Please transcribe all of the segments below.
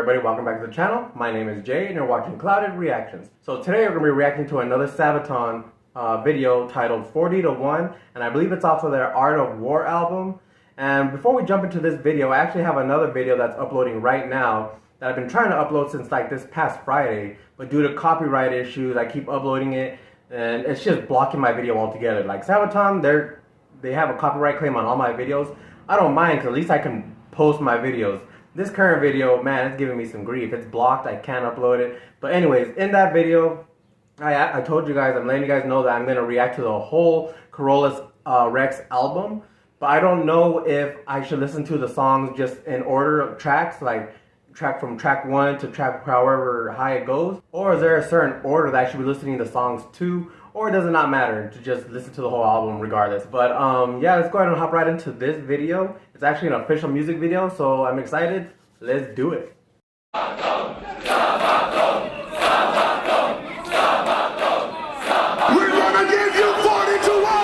everybody, welcome back to the channel. My name is Jay and you're watching Clouded Reactions. So today we're going to be reacting to another Sabaton video titled 40 to 1, and I believe it's off of their Art of War album. And before we jump into this video, I actually have another video that's uploading right now that I've been trying to upload since like this past Friday, but due to copyright issues I keep uploading it and it's just blocking my video altogether. Like Sabaton, they have a copyright claim on all my videos. I don't mind because at least I can post my videos. This current video, man, it's giving me some grief. It's blocked, I can't upload it. But anyways, in that video, I told you guys, I'm letting you guys know that I'm going to react to the whole Carolus Rex album. But I don't know if I should listen to the songs just in order of tracks, like from track 1 to track however high it goes. Or is there a certain order that I should be listening to songs to? Or does it not matter to just listen to the whole album regardless? But yeah, let's go ahead and hop right into this video. It's actually an official music video, so I'm excited. Let's do it. We're gonna give you 40 to 1!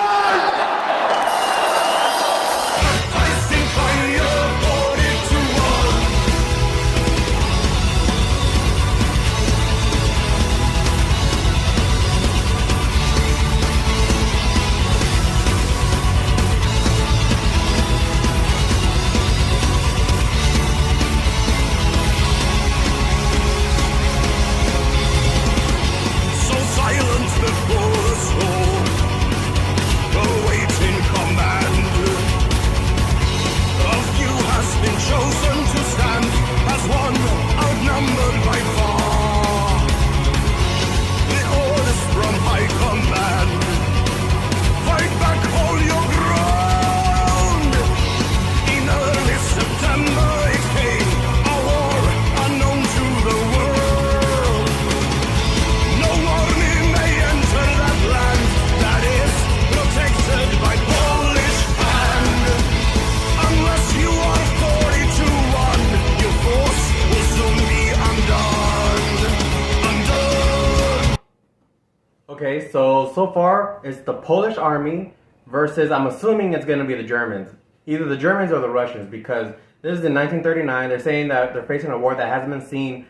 Okay, so far it's the Polish army versus, I'm assuming it's going to be the Germans. Either the Germans or the Russians, because this is in 1939. They're saying that they're facing a war that hasn't been seen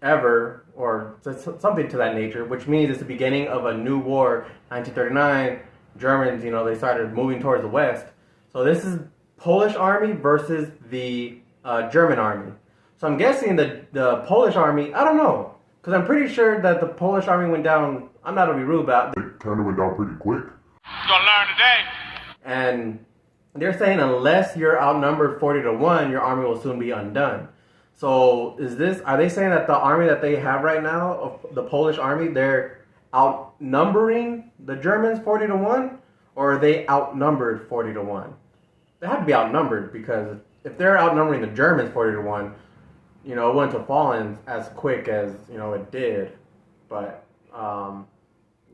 ever, or something to that nature, which means it's the beginning of a new war. 1939, Germans, you know, they started moving towards the west. So this is Polish army versus the German army. So I'm guessing the Polish army, I don't know. Because I'm pretty sure that the Polish army went down, I'm not going to be rude about it. It kind of went down pretty quick. You're going to learn today. And they're saying unless you're outnumbered 40 to 1, your army will soon be undone. So are they saying that the army that they have right now, the Polish army, they're outnumbering the Germans 40 to 1? Or are they outnumbered 40 to 1? They have to be outnumbered, because if they're outnumbering the Germans 40 to 1, you know, it wouldn't have fallen as quick as, you know, it did. But, yeah,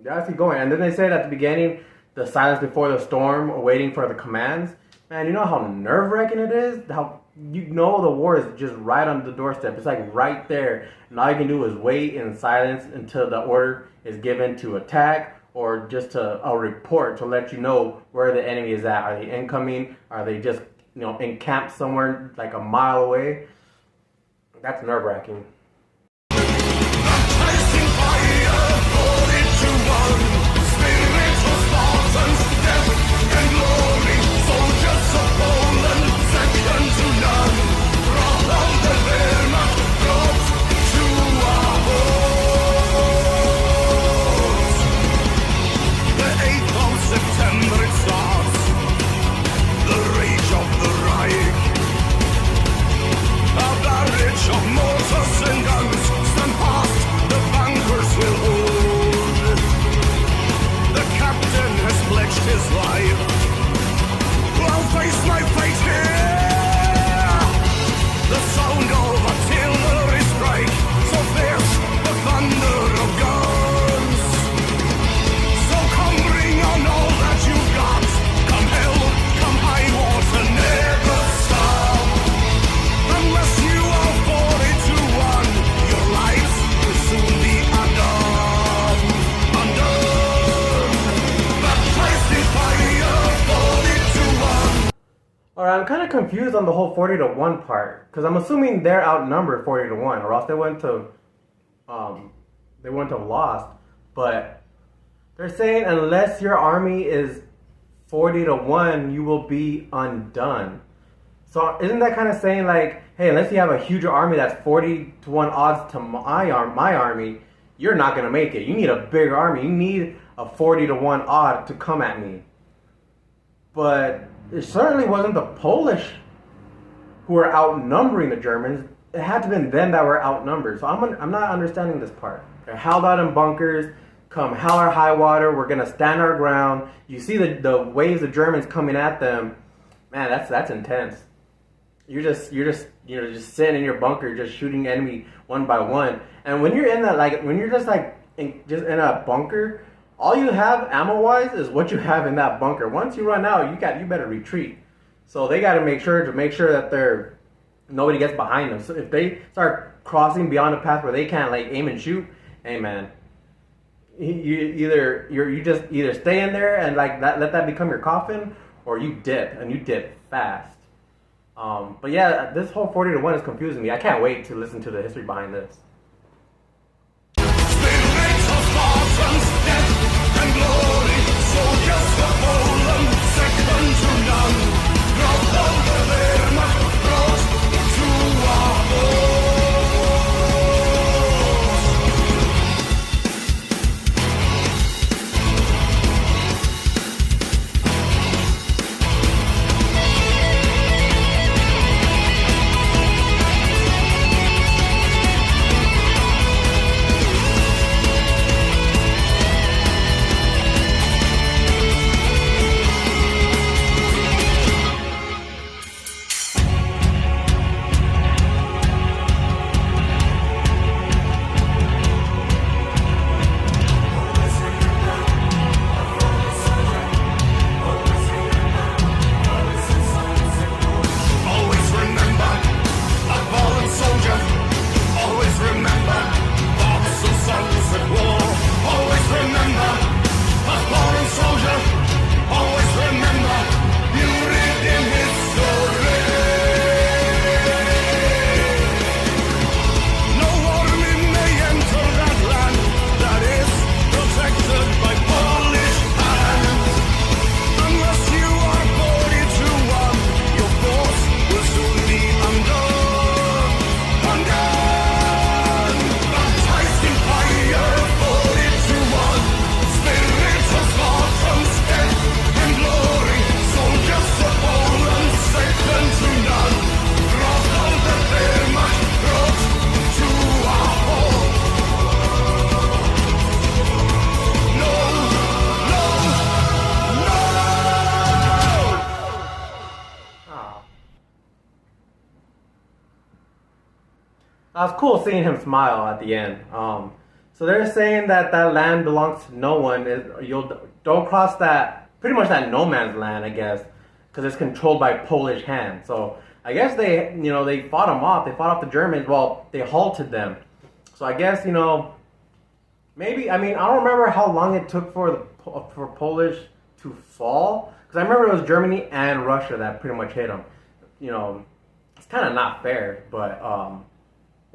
let's keep going. And then they said at the beginning, the silence before the storm, waiting for the commands. Man, you know how nerve-wracking it is? How, you know, the war is just right on the doorstep. It's like right there. And all you can do is wait in silence until the order is given to attack, or just a report to let you know where the enemy is at. Are they incoming? Are they just, you know, encamped somewhere like a mile away? That's nerve-wracking. Of mortars and Alright, I'm kind of confused on the whole 40 to 1 part, because I'm assuming they're outnumbered 40 to 1, or else they wouldn't have lost. But they're saying unless your army is 40 to 1, you will be undone. So isn't that kind of saying like, hey, unless you have a huge army that's 40 to 1 odds to my army, you're not going to make it. You need a bigger army. You need a 40 to 1 odd to come at me. But it certainly wasn't the Polish who were outnumbering the Germans. It had to have been them that were outnumbered. So I'm not understanding this part. They're held out in bunkers. Come hell or high water, we're gonna stand our ground. You see the waves of Germans coming at them. Man, that's intense. You're just sitting in your bunker, just shooting enemy one by one. And when you're in that, like when you're just in a bunker, all you have ammo wise is what you have in that bunker. Once you run out, you better retreat. So they got to make sure that nobody gets behind them. So if they start crossing beyond the path where they can't like aim and shoot, hey man, you just either stay in there and like let that become your coffin, or you dip, and you dip fast. But yeah, this whole 40 to 1 is confusing me. I can't wait to listen to the history behind this. It was cool seeing him smile at the end. So they're saying that land belongs to no one. Don't cross pretty much that no man's land, I guess, because it's controlled by Polish hands. So I guess they fought them off. They fought off the Germans. Well, they halted them. So I guess maybe I don't remember how long it took for Polish to fall, because I remember it was Germany and Russia that pretty much hit them. It's kind of not fair, but.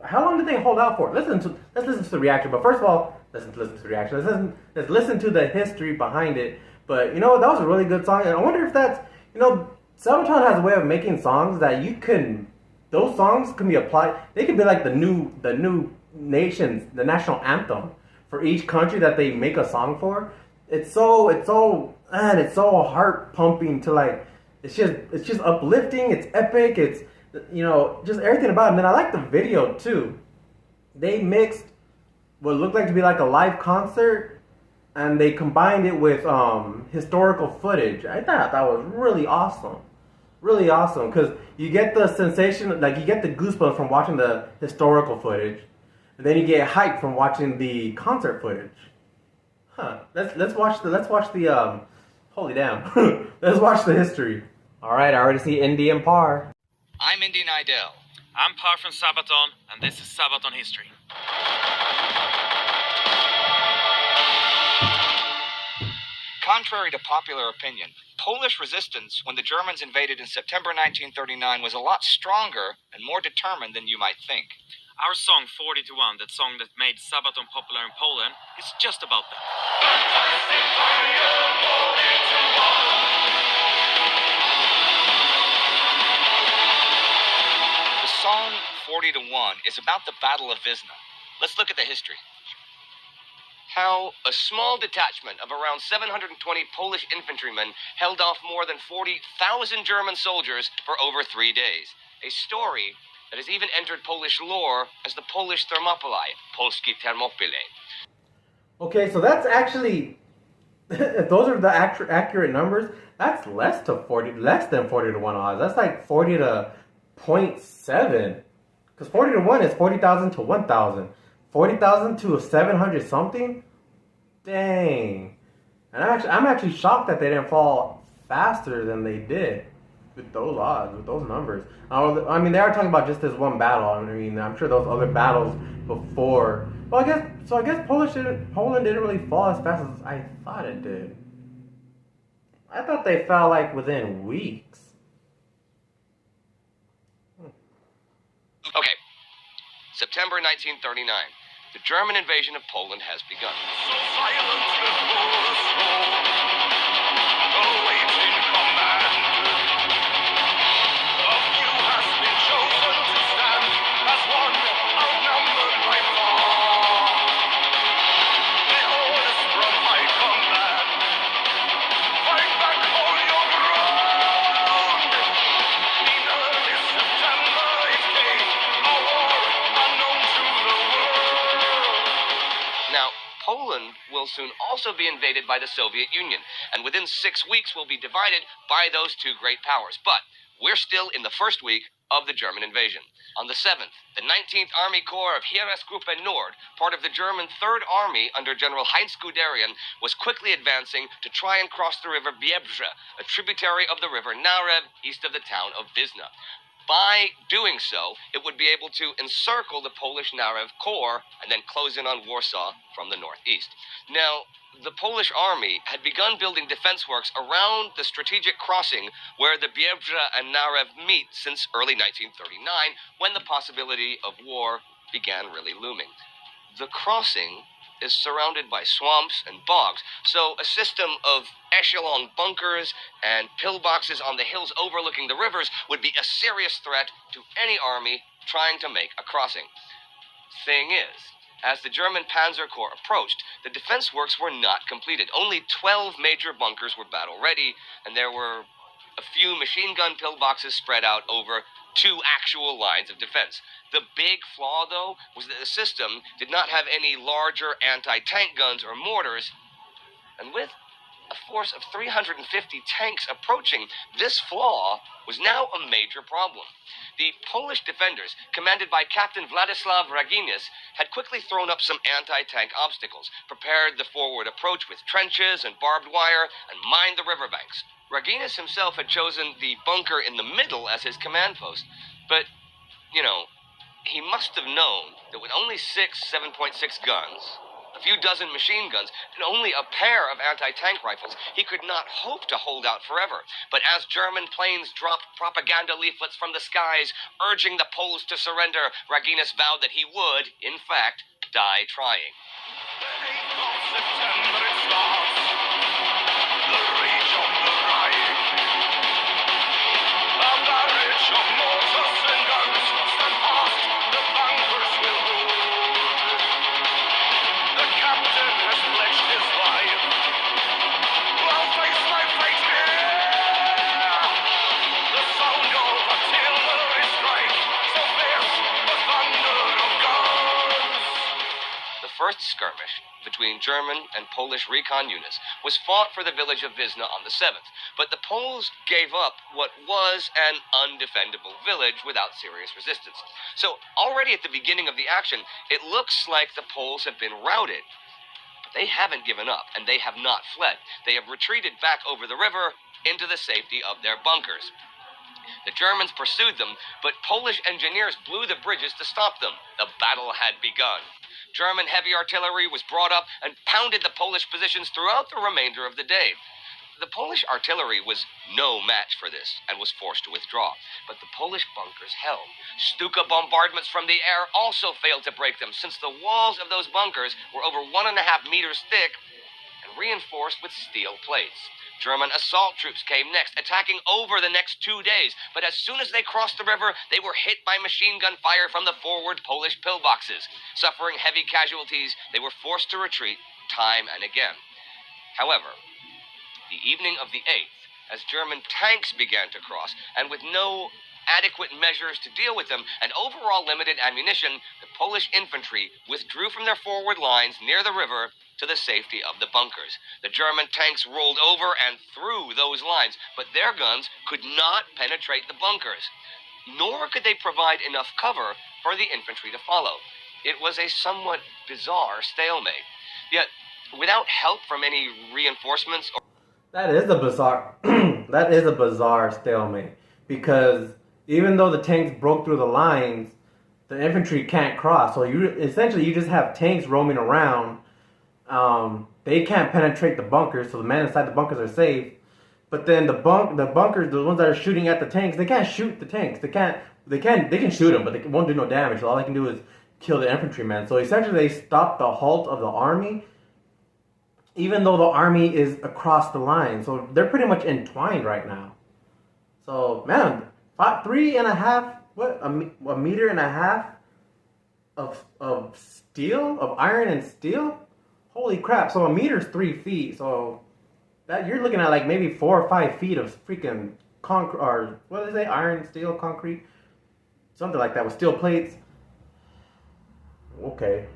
How long did they hold out for? Let's listen to the reaction. But first of all, let's listen to the reaction. Let's listen to the history behind it. But that was a really good song. And I wonder if that's Sabaton has a way of making songs that those songs can be applied. They can be like the new nations, the national anthem for each country that they make a song for. It's so heart pumping to like. It's just uplifting. It's epic. It's just everything about it. And then I like the video too. They mixed what looked like to be like a live concert, and they combined it with historical footage. I thought that was really awesome. Really awesome, because you get the sensation, like you get the goosebumps from watching the historical footage, and then you get hyped from watching the concert footage. Let's watch the holy damn. Let's watch the history. Alright, I already see Indy and Par. I'm Indy Nidell. I'm Par from Sabaton, and this is Sabaton History. Contrary to popular opinion, Polish resistance when the Germans invaded in September 1939 was a lot stronger and more determined than you might think. Our song 40 to 1, that song that made Sabaton popular in Poland, is just about that. The song 40 to 1 is about the Battle of Wizna. Let's look at the history. How a small detachment of around 720 Polish infantrymen held off more than 40,000 German soldiers for over 3 days. A story that has even entered Polish lore as the Polish Thermopylae, Polskie Thermopyle. Okay, so that's actually, if those are the accurate numbers, that's less than 40 to 1 odds. That's like 40 to 0.7. Because 40 to 1 is 40,000 to 1,000. 40,000 to 700 something? Dang. And I'm actually shocked that they didn't fall faster than they did with those odds, with those numbers. I mean, they are talking about just this one battle. I mean, I'm sure those other battles before. Well, I guess Poland didn't really fall as fast as I thought it did. I thought they fell like within weeks. Okay, September 1939. The German invasion of Poland has begun. So silent before the storm, awaiting command. A few has been chosen to stand as one outnumbered by far. The orders from high command. Fight back all your ground. In early September it came, a war unknown to the world. Now, Poland will soon also be invaded by the Soviet Union, and within 6 weeks will be divided by those two great powers. But we're still in the first week of the German invasion. On the 7th, the 19th Army Corps of Heeresgruppe Nord, part of the German 3rd Army under General Heinz Guderian, was quickly advancing to try and cross the river Biebrzę, a tributary of the river Narew, east of the town of Wizna. By doing so, it would be able to encircle the Polish Narew Corps and then close in on Warsaw from the northeast. Now, the Polish army had begun building defense works around the strategic crossing where the Biebrzę and Narew meet since early 1939, when the possibility of war began really looming. The crossing is surrounded by swamps and bogs, so a system of echelon bunkers and pillboxes on the hills overlooking the rivers would be a serious threat to any army trying to make a crossing. Thing is, as the German Panzer Corps approached, the defense works were not completed. Only 12 major bunkers were battle-ready, and there were a few machine gun pillboxes spread out over 2 actual lines of defense. The big flaw, though, was that the system did not have any larger anti-tank guns or mortars, and with a force of 350 tanks approaching, this flaw was now a major problem. The Polish defenders, commanded by Captain Władysław Raginis, had quickly thrown up some anti-tank obstacles, prepared the forward approach with trenches and barbed wire, and mined the riverbanks. Raginis himself had chosen the bunker in the middle as his command post, but, he must have known that with only 6 7.6 guns, a few dozen machine guns, and only a pair of anti-tank rifles, he could not hope to hold out forever. But as German planes dropped propaganda leaflets from the skies urging the Poles to surrender, Raginis vowed that he would, in fact, die trying. The 8th of September it starts, the rage of the Reich. A barrage of mortars and guns stand fast, the bunkers will hold. The captain has pledged his life. I'll face my fate here. The sound of artillery strike, so fierce the thunder of guns. The first skirmish between German and Polish recon units was fought for the village of Wizna on the 7th, but the Poles gave up what was an undefendable village without serious resistance. So already at the beginning of the action, it looks like the Poles have been routed. But they haven't given up, and they have not fled. They have retreated back over the river into the safety of their bunkers. The Germans pursued them, but Polish engineers blew the bridges to stop them. The battle had begun. German heavy artillery was brought up and pounded the Polish positions throughout the remainder of the day. The Polish artillery was no match for this and was forced to withdraw. But the Polish bunkers held. Stuka bombardments from the air also failed to break them, since the walls of those bunkers were over 1.5 meters thick and reinforced with steel plates. German assault troops came next, attacking over the next 2 days. But as soon as they crossed the river, they were hit by machine gun fire from the forward Polish pillboxes. Suffering heavy casualties, they were forced to retreat time and again. However, the evening of the 8th, as German tanks began to cross, and with no adequate measures to deal with them and overall limited ammunition, the Polish infantry withdrew from their forward lines near the river to the safety of the bunkers. The German tanks rolled over and through those lines, but their guns could not penetrate the bunkers, nor could they provide enough cover for the infantry to follow. It was a somewhat bizarre stalemate. Yet, without help from any reinforcements or That is a bizarre that is a bizarre stalemate, because even though the tanks broke through the lines, the infantry can't cross. So you just have tanks roaming around. They can't penetrate the bunkers, so the men inside the bunkers are safe. But then the bunkers, the ones that are shooting at the tanks, they can't shoot the tanks. They can shoot them, but they won't do no damage. So all they can do is kill the infantrymen. So essentially, they stopped the halt of the army, even though the army is across the line. So they're pretty much entwined right now. So, man, 3.5, a meter and a half of steel, of iron and steel? Holy crap. So a meter's 3 feet. So that you're looking at like maybe 4 or 5 feet of freaking concrete, or what do they say, iron, steel, concrete? Something like that with steel plates. Okay.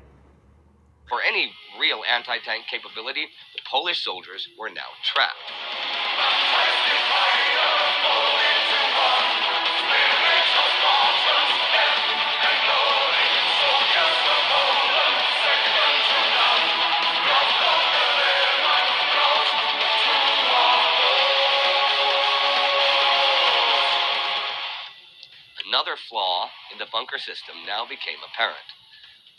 for any real anti-tank capability, the Polish soldiers were now trapped. Another flaw in the bunker system now became apparent.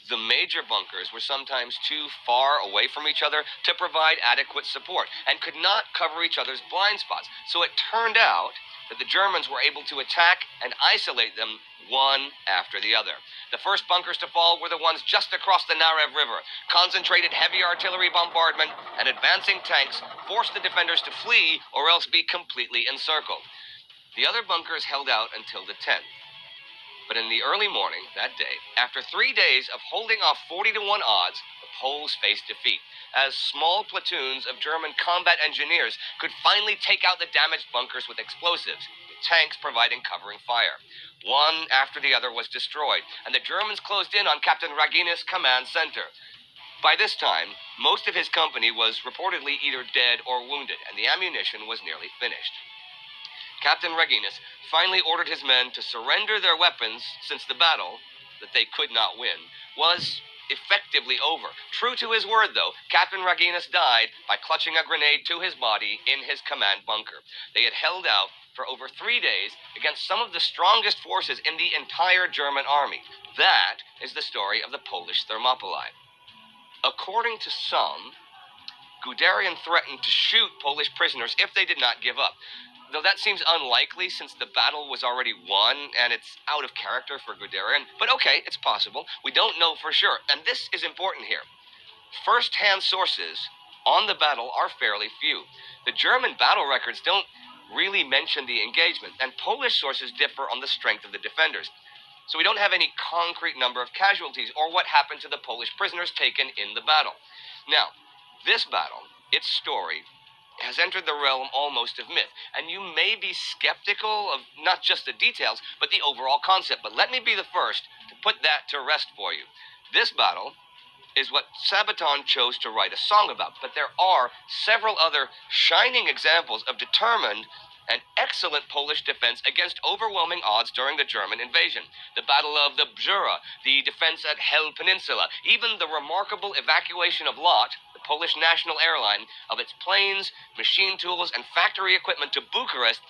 The major bunkers were sometimes too far away from each other to provide adequate support and could not cover each other's blind spots. So it turned out that the Germans were able to attack and isolate them one after the other. The first bunkers to fall were the ones just across the Narev River. Concentrated heavy artillery bombardment and advancing tanks forced the defenders to flee or else be completely encircled. The other bunkers held out until the 10th. But in the early morning that day, after 3 days of holding off 40-1 odds, the Poles faced defeat, as small platoons of German combat engineers could finally take out the damaged bunkers with explosives, with tanks providing covering fire. One after the other was destroyed, and the Germans closed in on Captain Raginis' command center. By this time, most of his company was reportedly either dead or wounded, and the ammunition was nearly finished. Captain Raginis finally ordered his men to surrender their weapons, since the battle, that they could not win, was effectively over. True to his word, though, Captain Raginis died by clutching a grenade to his body in his command bunker. They had held out for over 3 days against some of the strongest forces in the entire German army. That is the story of the Polish Thermopylae. According to some, Guderian threatened to shoot Polish prisoners if they did not give up. Though that seems unlikely since the battle was already won and it's out of character for Guderian. But okay, it's possible. We don't know for sure. And this is important here. First-hand sources on the battle are fairly few. The German battle records don't really mention the engagement, and Polish sources differ on the strength of the defenders. So we don't have any concrete number of casualties or what happened to the Polish prisoners taken in the battle. Now, this battle, its story, has entered the realm almost of myth, and you may be skeptical of not just the details, but the overall concept. But let me be the first to put that to rest for you. This battle is what Sabaton chose to write a song about, but there are several other shining examples of determined and excellent Polish defense against overwhelming odds during the German invasion. The Battle of the Bzura, the defense at Hel Peninsula, even the remarkable evacuation of Lot, the Polish national airline, of its planes, machine tools, and factory equipment to Bucharest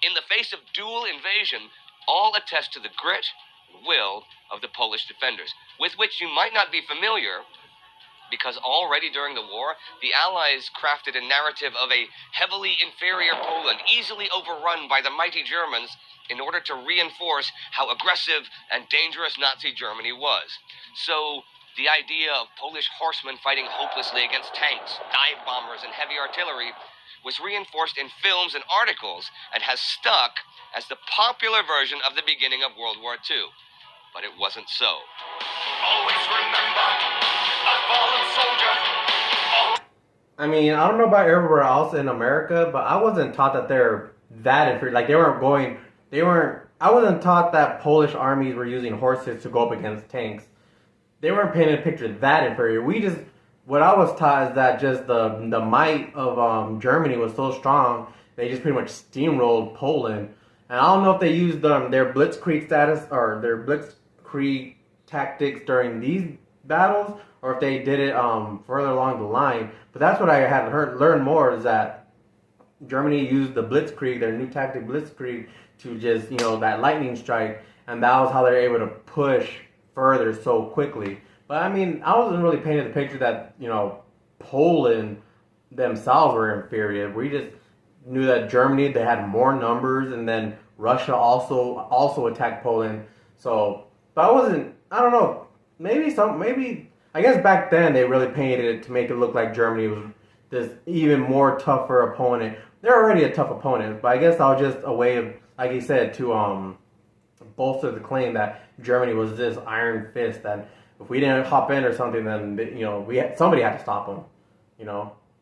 in the face of dual invasion, all attest to the grit and will of the Polish defenders, with which you might not be familiar because already during the war, the Allies crafted a narrative of a heavily inferior Poland easily overrun by the mighty Germans in order to reinforce how aggressive and dangerous Nazi Germany was. So, the idea of Polish horsemen fighting hopelessly against tanks, dive bombers, and heavy artillery was reinforced in films and articles and has stuck as the popular version of the beginning of World War II. But it wasn't so. Always remember a fallen soldier. I mean, I don't know about everywhere else in America, but I wasn't taught that they're that inferior. Like, I wasn't taught that Polish armies were using horses to go up against tanks. They weren't painting a picture that inferior. What I was taught is that just the might of Germany was so strong, they just pretty much steamrolled Poland. And I don't know if they used their blitzkrieg status or their blitzkrieg tactics during these battles, or if they did it further along the line. But that's what I had learned more, is that Germany used the blitzkrieg, their new tactic blitzkrieg, to just, that lightning strike, and that was how they were able to push further so quickly. But I mean, I wasn't really painting the picture that, Poland themselves were inferior. We just knew that Germany, they had more numbers, and then Russia also attacked Poland. So, but I don't know, maybe I guess back then they really painted it to make it look like Germany was this even more tougher opponent. They're already a tough opponent, but I guess that was just a way of, like he said, to bolster the claim that Germany was this iron fist that if we didn't hop in or something, then somebody had to stop them,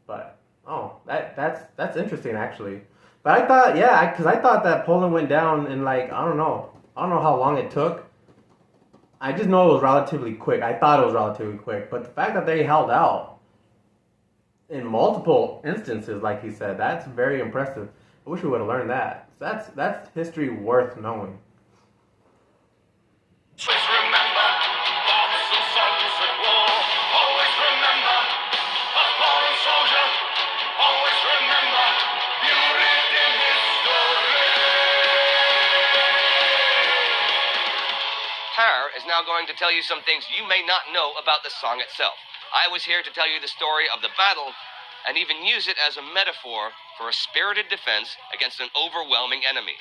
But that's interesting actually. But I thought, because I thought that Poland went down in I don't know how long it took. I just know it was relatively quick. I thought it was relatively quick, but the fact that they held out in multiple instances, like he said, that's very impressive. I wish we would have learned that. That's history worth knowing. Always remember bombs and songs at war. Always remember a fallen soldier. Always remember you lived in history. Per is now going to tell you some things you may not know about the song itself. I was here to tell you the story of the battle and even use it as a metaphor for a spirited defense against an overwhelming enemy.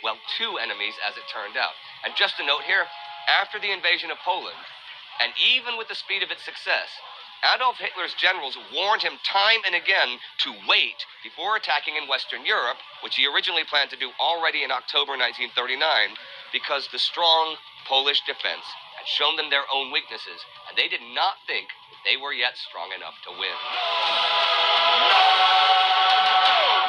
Well, two enemies, as it turned out. And just a note here, after the invasion of Poland, and even with the speed of its success, Adolf Hitler's generals warned him time and again to wait before attacking in Western Europe, which he originally planned to do already in October 1939, because the strong Polish defense had shown them their own weaknesses, and they did not think that they were yet strong enough to win.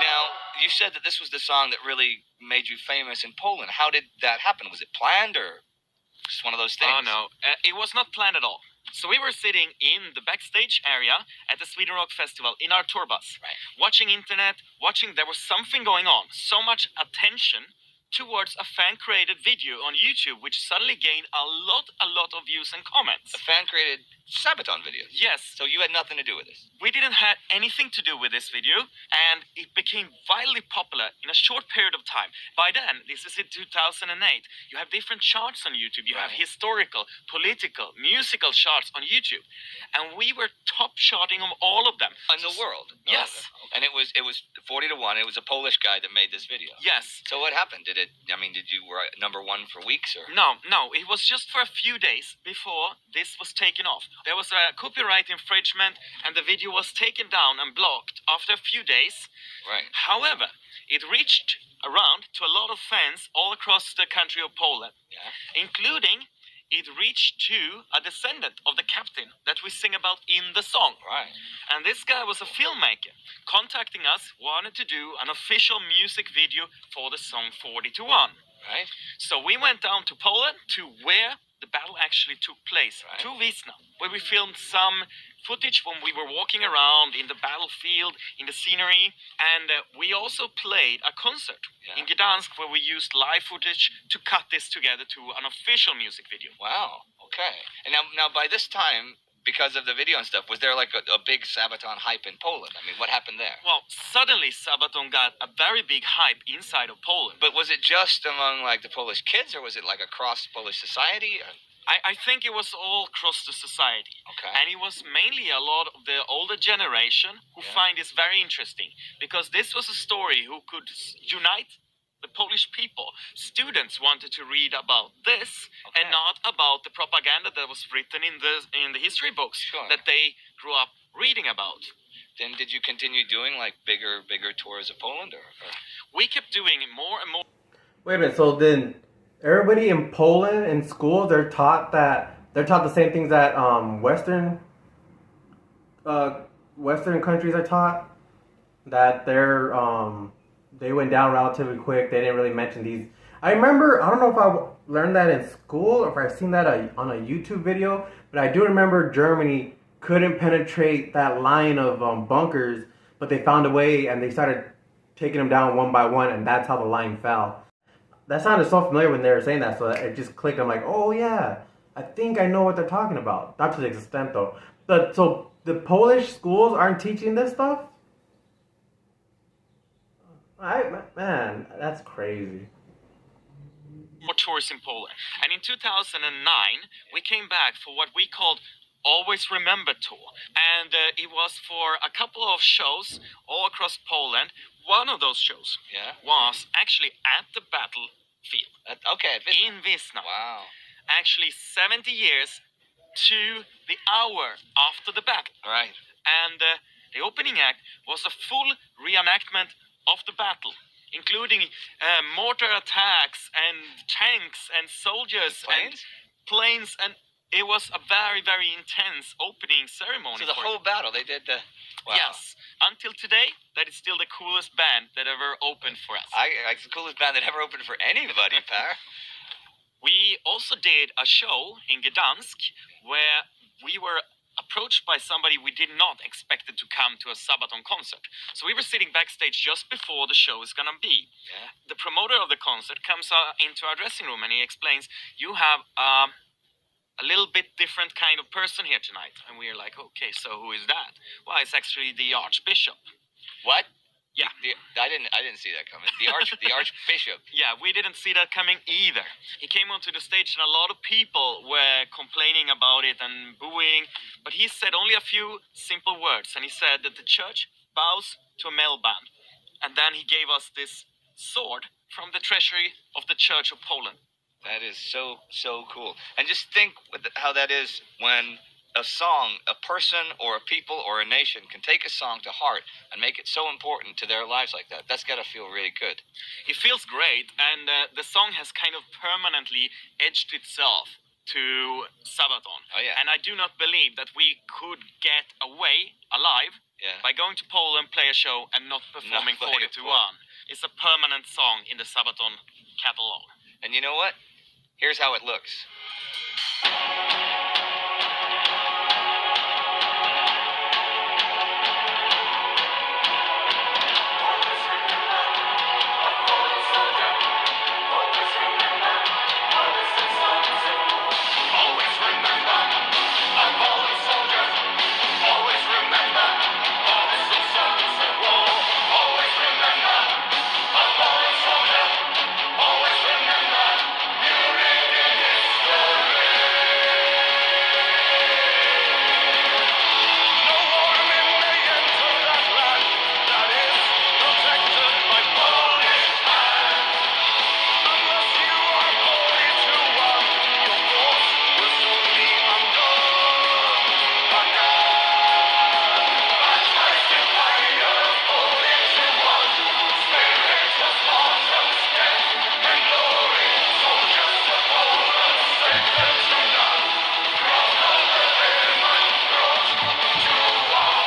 Now, you said that this was the song that really made you famous in Poland. How did that happen? Was it planned or just one of those things? Oh, no. It was not planned at all. So we were sitting in the backstage area at the Sweden Rock Festival in our tour bus, Right. watching internet, there was something going on. So much attention towards a fan-created video on YouTube, which suddenly gained a lot of views and comments. A fan-created Sabaton video. Yes. So you had nothing to do with this. We didn't have anything to do with this video, and it became wildly popular in a short period of time. By then, this is in 2008, you have different charts on YouTube. You have Right. historical, political, musical charts on YouTube. And we were top charting on all of them. In the world. Yes. And it was 40-1. It was a Polish guy that made this video. Yes. So what happened? Did you were number one for weeks or? No, it was just for a few days before this was taken off. There was a copyright infringement and the video was taken down and blocked after a few days. Right. However, it reached around to a lot of fans all across the country of Poland, Yeah. including it reached to a descendant of the captain that we sing about in the song. Right. And this guy was a filmmaker, contacting us, wanted to do an official music video for the song 40-1. Right. So we went down to Poland, to where the battle actually took place, Right. to Wisna, where we filmed some footage when we were walking around in the battlefield, in the scenery, and we also played a concert in Gdansk where we used live footage to cut this together to an official music video. Wow. Okay. And now by this time, because of the video and stuff, was there like a big Sabaton hype in Poland? I mean, what happened there? Well, suddenly Sabaton got a very big hype inside of Poland. But was it just among like the Polish kids, or was it like across Polish society? I think it was all across the society. Okay. And it was mainly a lot of the older generation who Yeah. find this very interesting. Because this was a story who could unite the Polish people. Students wanted to read about this and Okay. not about the propaganda that was written in the history books Sure. that they grew up reading about. Then did you continue doing like bigger tours of Poland, or? We kept doing more and more. Wait a minute. So then, everybody in Poland in schools they're taught the same things that Western countries are taught. That they went down relatively quick. They didn't really mention these. I remember. I don't know if I learned that in school or if I've seen that on a YouTube video, but I do remember Germany couldn't penetrate that line of bunkers, but they found a way and they started taking them down one by one, and that's how the line fell. That sounded so familiar when they were saying that, so it just clicked. I'm like, oh yeah, I think I know what they're talking about. Not to the extent though. But so the Polish schools aren't teaching this stuff? Man, that's crazy. More tours in Poland. And in 2009, we came back for what we called Always Remember Tour. And it was for a couple of shows all across Poland. One of those shows Yeah. was actually at the battlefield Okay. in Wisna. Wow. Actually 70 years to the hour after the battle. All right. And the opening act was a full reenactment of the battle, including mortar attacks and tanks and soldiers and planes, and it was a very, very intense opening ceremony. So the for whole battle, they did the. Wow. Yes, until today, that is still the coolest band that ever opened for us. It's the coolest band that ever opened for anybody, Par. We also did a show in Gdansk where we were approached by somebody we did not expected to come to a Sabaton concert. So we were sitting backstage just before the show is gonna be. Yeah. The promoter of the concert comes into our dressing room and he explains, you have a little bit different kind of person here tonight. And we're like, okay, so who is that? Well, it's actually the Archbishop. What? Yeah. I didn't see that coming. The Archbishop. Yeah, we didn't see that coming either. He came onto the stage and a lot of people were complaining about it and booing, but he said only a few simple words, and he said that the church bows to a male band. And then he gave us this sword from the treasury of the Church of Poland. That is so cool. And just think how that is when a song, a person or a people or a nation can take a song to heart and make it so important to their lives like that. That's got to feel really good. It feels great, and the song has kind of permanently edged itself to Sabaton. Oh, yeah. And I do not believe that we could get away alive Yeah. by going to Poland, play a show, and not performing Not 40 playing to Poland. 1. It's a permanent song in the Sabaton catalog. And you know what? Here's how it looks. Always remember, a fallen soldier. Always remember, all the sons of war. Always remember, a fallen soldier. Always remember, you read in history. No warning may enter that land that is protected by Polish hands. Unless you are 42-1, your force will soon be undone. Fantastic fire, 42-1. Spirit of martyrs, death and glory. Soldiers of Poland, second to none. From all the women brought to our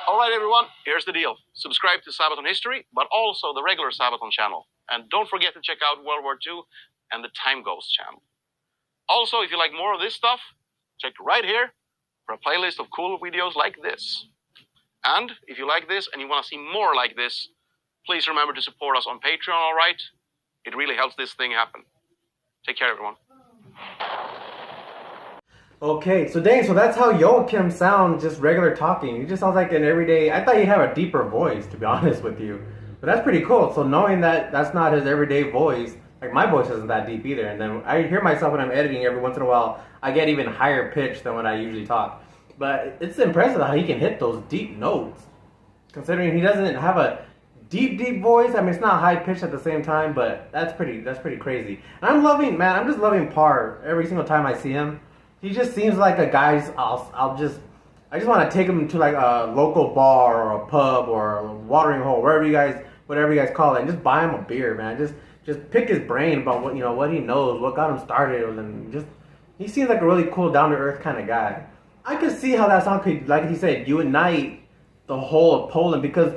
All right, everyone, here's the deal. Subscribe to Sabaton History, but also the regular Sabaton channel. And don't forget to check out World War II and the Time Ghost channel. Also, if you like more of this stuff, check right here for a playlist of cool videos like this. And if you like this and you want to see more like this, please remember to support us on Patreon, all right? It really helps this thing happen. Take care, everyone. Okay, so dang, so that's how Joachim sounds, just regular talking. He just sounds like an everyday. I thought he'd have a deeper voice, to be honest with you. But that's pretty cool. So knowing that that's not his everyday voice, like my voice isn't that deep either. And then I hear myself when I'm editing every once in a while, I get even higher pitch than when I usually talk. But it's impressive how he can hit those deep notes, considering he doesn't have a deep voice. I mean, it's not high pitched at the same time, but that's pretty crazy. And I'm just loving Parr every single time I see him. He just seems like a guy's. I just want to take him to like a local bar or a pub or a watering hole, whatever you guys call it, and just buy him a beer, man. Just pick his brain about what he knows, what got him started, and just he seems like a really cool, down to earth kind of guy. I could see how that song could, like he said, unite the whole of Poland, because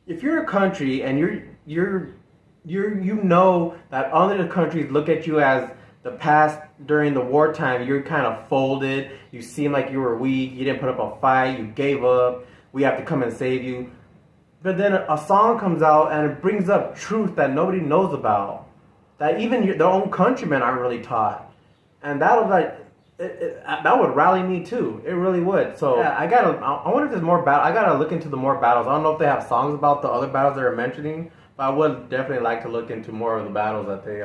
if you're a country and you know that other countries look at you as the past during the wartime, you're kind of folded, you seem like you were weak, you didn't put up a fight, you gave up, we have to come and save you. But then a song comes out and it brings up truth that nobody knows about, that even their own countrymen aren't really taught. And that was like, that would rally me too. It really would. So yeah, I wonder if there's more I gotta look into the more battles. I don't know if they have songs about the other battles they're mentioning, but I would definitely like to look into more of the battles that they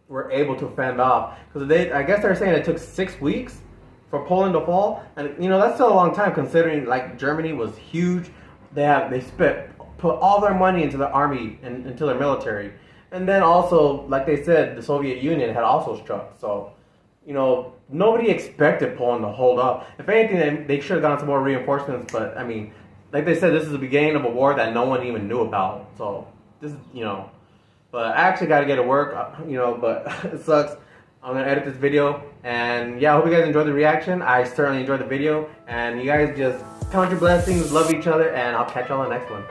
were able to fend off, because I guess they're saying it took 6 weeks for Poland to fall, and that's still a long time considering like Germany was huge. They put all their money into the army and into their military, and then also like they said, the Soviet Union had also struck. So nobody expected Poland to hold up. If anything, they should have gotten some more reinforcements. But I mean, like they said, this is the beginning of a war that no one even knew about. So this is But I actually got to get to work, but it sucks. I'm going to edit this video. And yeah, I hope you guys enjoyed the reaction. I certainly enjoyed the video. And you guys just count your blessings, love each other, and I'll catch y'all on the next one.